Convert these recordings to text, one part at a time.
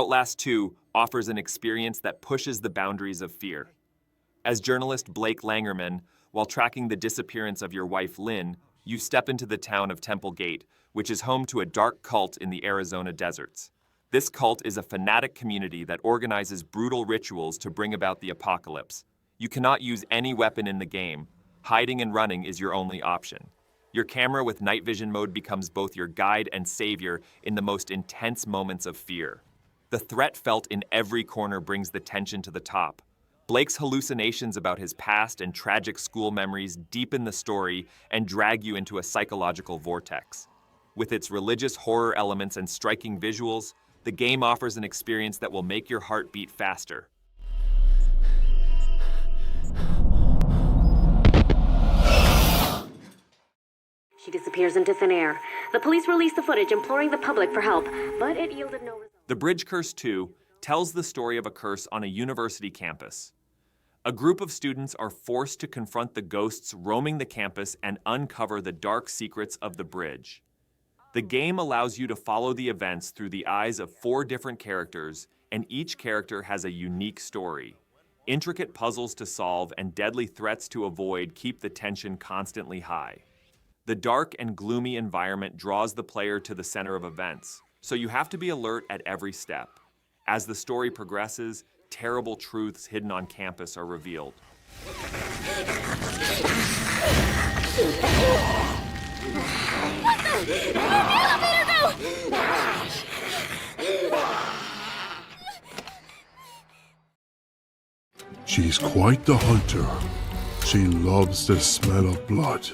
Outlast 2 offers an experience that pushes the boundaries of fear. As journalist Blake Langerman, while tracking the disappearance of your wife Lynn, you step into the town of Temple Gate, which is home to a dark cult in the Arizona deserts. This cult is a fanatic community that organizes brutal rituals to bring about the apocalypse. You cannot use any weapon in the game. Hiding and running is your only option. Your camera with night vision mode becomes both your guide and savior in the most intense moments of fear. The threat felt in every corner brings the tension to the top. Blake's hallucinations about his past and tragic school memories deepen the story and drag you into a psychological vortex. With its religious horror elements and striking visuals, the game offers an experience that will make your heart beat faster. She disappears into thin air. The police released the footage imploring the public for help, but it yielded no result. The Bridge Curse 2 tells the story of a curse on a university campus. A group of students are forced to confront the ghosts roaming the campus and uncover the dark secrets of the bridge. The game allows you to follow the events through the eyes of 4 different characters, and each character has a unique story. Intricate puzzles to solve and deadly threats to avoid keep the tension constantly high. The dark and gloomy environment draws the player to the center of events, so you have to be alert at every step. As the story progresses, terrible truths hidden on campus are revealed. What the? Elevator go! She's quite the hunter. She loves the smell of blood.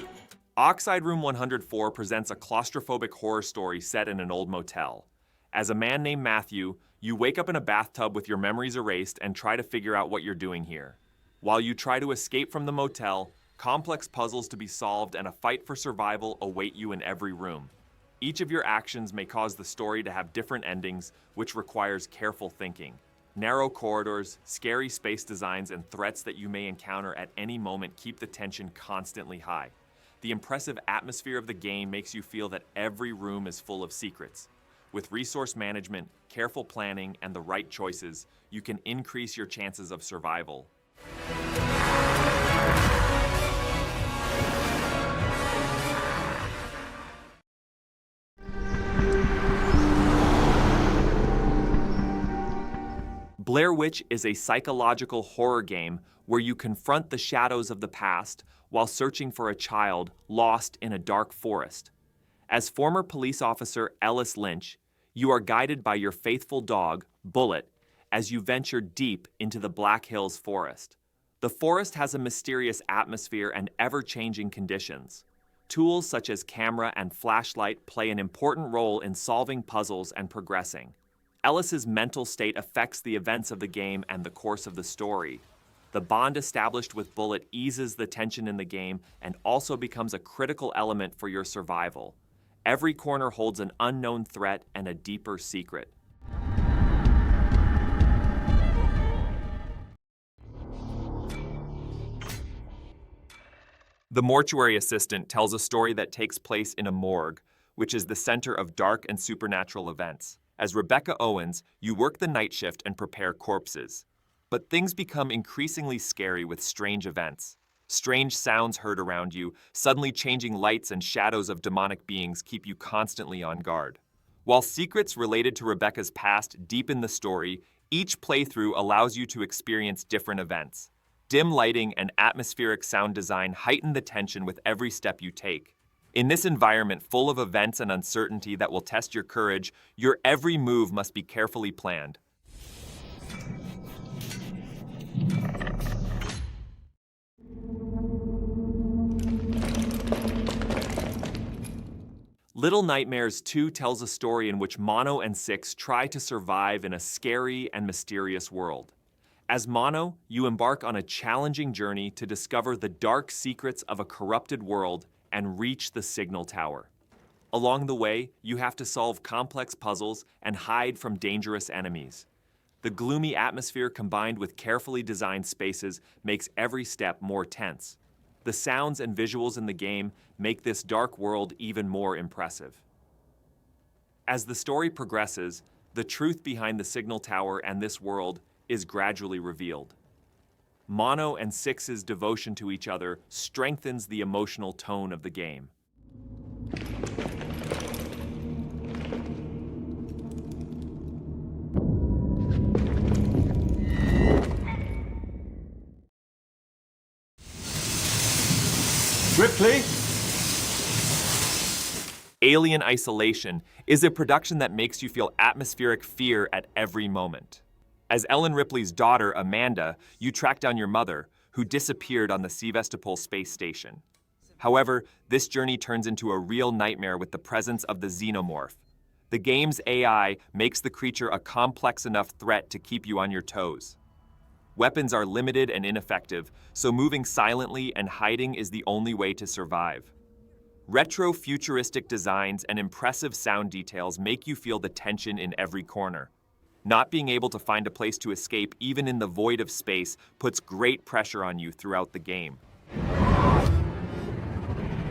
OXIDE Room 104 presents a claustrophobic horror story set in an old motel. As a man named Matthew, you wake up in a bathtub with your memories erased and try to figure out what you're doing here. While you try to escape from the motel, complex puzzles to be solved and a fight for survival await you in every room. Each of your actions may cause the story to have different endings, which requires careful thinking. Narrow corridors, scary space designs, and threats that you may encounter at any moment keep the tension constantly high. The impressive atmosphere of the game makes you feel that every room is full of secrets. With resource management, careful planning, and the right choices, you can increase your chances of survival. Blair Witch is a psychological horror game where you confront the shadows of the past while searching for a child lost in a dark forest. As former police officer Ellis Lynch, you are guided by your faithful dog, Bullet, as you venture deep into the Black Hills forest. The forest has a mysterious atmosphere and ever-changing conditions. Tools such as camera and flashlight play an important role in solving puzzles and progressing. Ellis's mental state affects the events of the game and the course of the story. The bond established with Bullet eases the tension in the game and also becomes a critical element for your survival. Every corner holds an unknown threat and a deeper secret. The Mortuary Assistant tells a story that takes place in a morgue, which is the center of dark and supernatural events. As Rebecca Owens, you work the night shift and prepare corpses. But things become increasingly scary with strange events. Strange sounds heard around you, suddenly changing lights and shadows of demonic beings keep you constantly on guard. While secrets related to Rebecca's past deepen the story, each playthrough allows you to experience different events. Dim lighting and atmospheric sound design heighten the tension with every step you take. In this environment full of events and uncertainty that will test your courage, your every move must be carefully planned. Little Nightmares 2 tells a story in which Mono and Six try to survive in a scary and mysterious world. As Mono, you embark on a challenging journey to discover the dark secrets of a corrupted world and reach the signal tower. Along the way, you have to solve complex puzzles and hide from dangerous enemies. The gloomy atmosphere combined with carefully designed spaces makes every step more tense. The sounds and visuals in the game make this dark world even more impressive. As the story progresses, the truth behind the signal tower and this world is gradually revealed. Mono and Six's devotion to each other strengthens the emotional tone of the game. Ripley? Alien Isolation is a production that makes you feel atmospheric fear at every moment. As Ellen Ripley's daughter, Amanda, you track down your mother, who disappeared on the Sevastopol space station. However, this journey turns into a real nightmare with the presence of the xenomorph. The game's AI makes the creature a complex enough threat to keep you on your toes. Weapons are limited and ineffective, so moving silently and hiding is the only way to survive. Retro-futuristic designs and impressive sound details make you feel the tension in every corner. Not being able to find a place to escape, even in the void of space, puts great pressure on you throughout the game.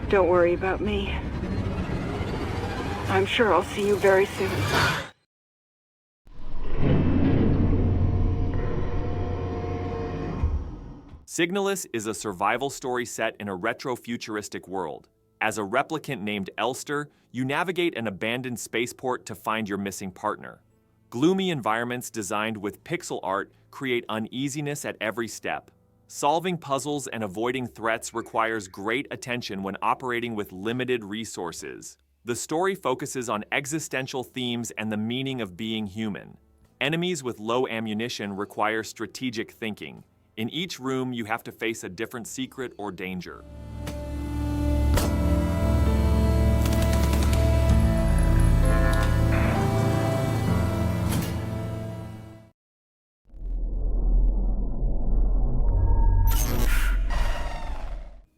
Don't worry about me. I'm sure I'll see you very soon. Signalis is a survival story set in a retro-futuristic world. As a replicant named Elster, you navigate an abandoned spaceport to find your missing partner. Gloomy environments designed with pixel art create uneasiness at every step. Solving puzzles and avoiding threats requires great attention when operating with limited resources. The story focuses on existential themes and the meaning of being human. Enemies with low ammunition require strategic thinking. In each room, you have to face a different secret or danger.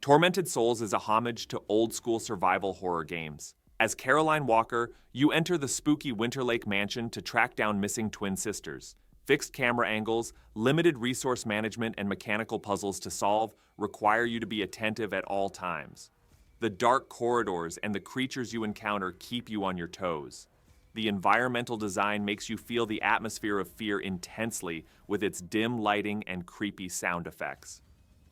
Tormented Souls is a homage to old-school survival horror games. As Caroline Walker, you enter the spooky Winterlake mansion to track down missing twin sisters. Fixed camera angles, limited resource management, and mechanical puzzles to solve require you to be attentive at all times. The dark corridors and the creatures you encounter keep you on your toes. The environmental design makes you feel the atmosphere of fear intensely with its dim lighting and creepy sound effects.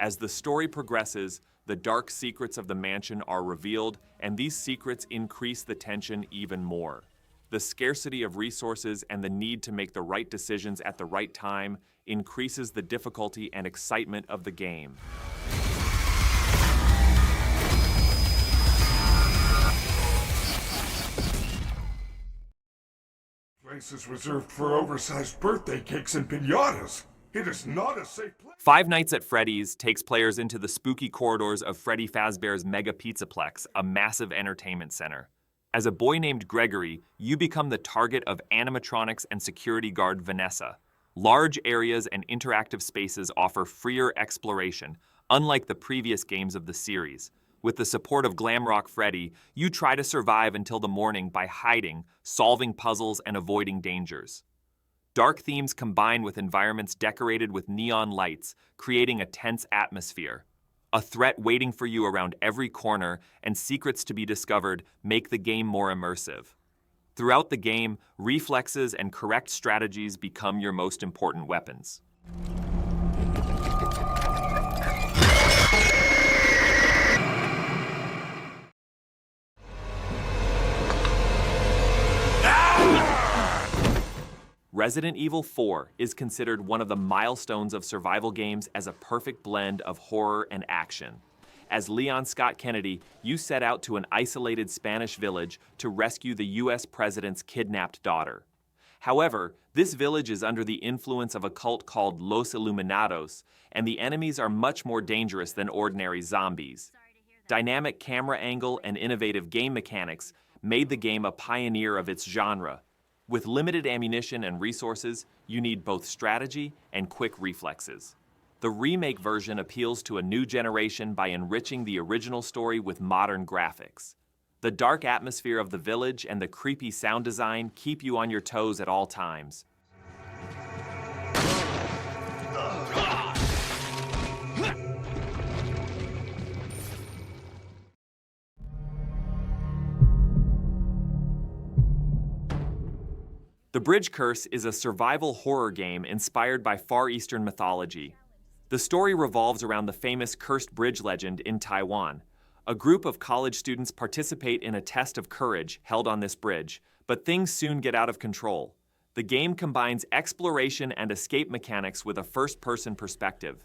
As the story progresses, the dark secrets of the mansion are revealed, and these secrets increase the tension even more. The scarcity of resources and the need to make the right decisions at the right time increases the difficulty and excitement of the game. Place is reserved for oversized birthday cakes and piñatas. It is not a safe place. Five Nights at Freddy's takes players into the spooky corridors of Freddy Fazbear's Mega Pizzaplex, a massive entertainment center. As a boy named Gregory, you become the target of animatronics and security guard Vanessa. Large areas and interactive spaces offer freer exploration, unlike the previous games of the series. With the support of Glamrock Freddy, you try to survive until the morning by hiding, solving puzzles, and avoiding dangers. Dark themes combine with environments decorated with neon lights, creating a tense atmosphere. A threat waiting for you around every corner and secrets to be discovered make the game more immersive. Throughout the game, reflexes and correct strategies become your most important weapons. Resident Evil 4 is considered one of the milestones of survival games as a perfect blend of horror and action. As Leon Scott Kennedy, you set out to an isolated Spanish village to rescue the US president's kidnapped daughter. However, this village is under the influence of a cult called Los Illuminados, and the enemies are much more dangerous than ordinary zombies. Dynamic camera angle and innovative game mechanics made the game a pioneer of its genre. With limited ammunition and resources, you need both strategy and quick reflexes. The remake version appeals to a new generation by enriching the original story with modern graphics. The dark atmosphere of the village and the creepy sound design keep you on your toes at all times. The The Bridge Curse is a survival horror game inspired by Far Eastern mythology. The story revolves around the famous cursed bridge legend in Taiwan. A group of college students participate in a test of courage held on this bridge, but things soon get out of control. The game combines exploration and escape mechanics with a first-person perspective.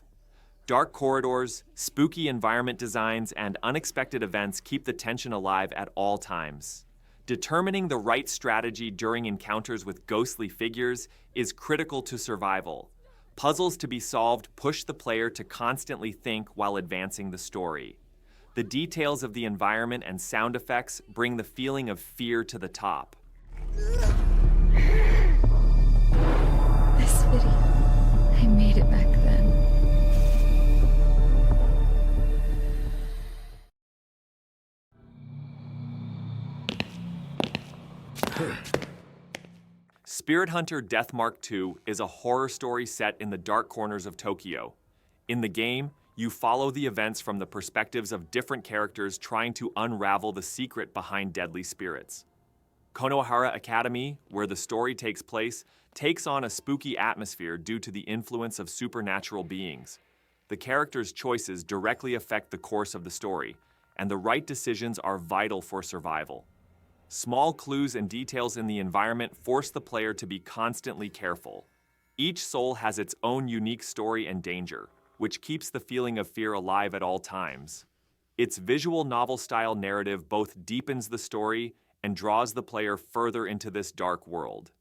Dark corridors, spooky environment designs, and unexpected events keep the tension alive at all times. Determining the right strategy during encounters with ghostly figures is critical to survival. Puzzles to be solved push the player to constantly think while advancing the story. The details of the environment and sound effects bring the feeling of fear to the top. This video, I made it back then. Spirit Hunter Deathmark 2 is a horror story set in the dark corners of Tokyo. In the game, you follow the events from the perspectives of different characters trying to unravel the secret behind deadly spirits. Konohara Academy, where the story takes place, takes on a spooky atmosphere due to the influence of supernatural beings. The characters' choices directly affect the course of the story, and the right decisions are vital for survival. Small clues and details in the environment force the player to be constantly careful. Each soul has its own unique story and danger, which keeps the feeling of fear alive at all times. Its visual novel-style narrative both deepens the story and draws the player further into this dark world.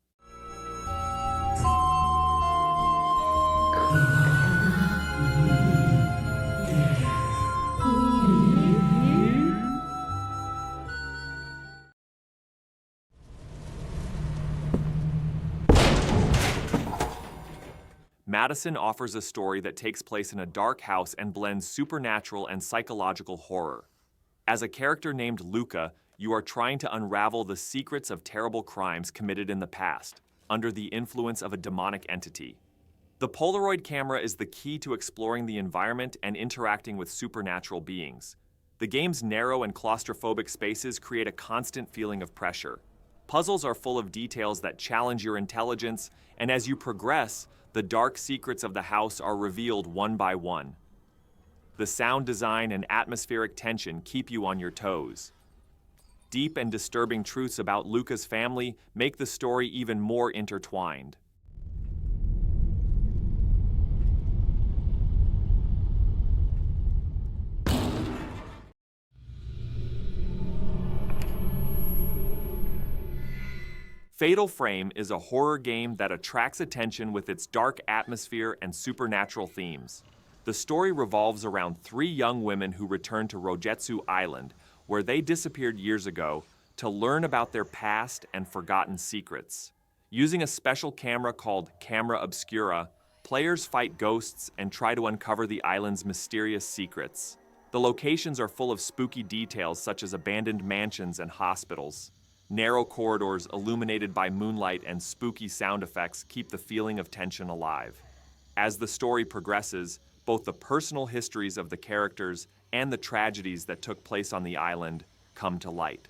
MADiSON offers a story that takes place in a dark house and blends supernatural and psychological horror. As a character named Luca, you are trying to unravel the secrets of terrible crimes committed in the past, under the influence of a demonic entity. The Polaroid camera is the key to exploring the environment and interacting with supernatural beings. The game's narrow and claustrophobic spaces create a constant feeling of pressure. Puzzles are full of details that challenge your intelligence, and as you progress, the dark secrets of the house are revealed one by one. The sound design and atmospheric tension keep you on your toes. Deep and disturbing truths about Luca's family make the story even more intertwined. Fatal Frame is a horror game that attracts attention with its dark atmosphere and supernatural themes. The story revolves around 3 young women who return to Rojetsu Island, where they disappeared years ago, to learn about their past and forgotten secrets. Using a special camera called Camera Obscura, players fight ghosts and try to uncover the island's mysterious secrets. The locations are full of spooky details such as abandoned mansions and hospitals. Narrow corridors illuminated by moonlight and spooky sound effects keep the feeling of tension alive. As the story progresses, both the personal histories of the characters and the tragedies that took place on the island come to light.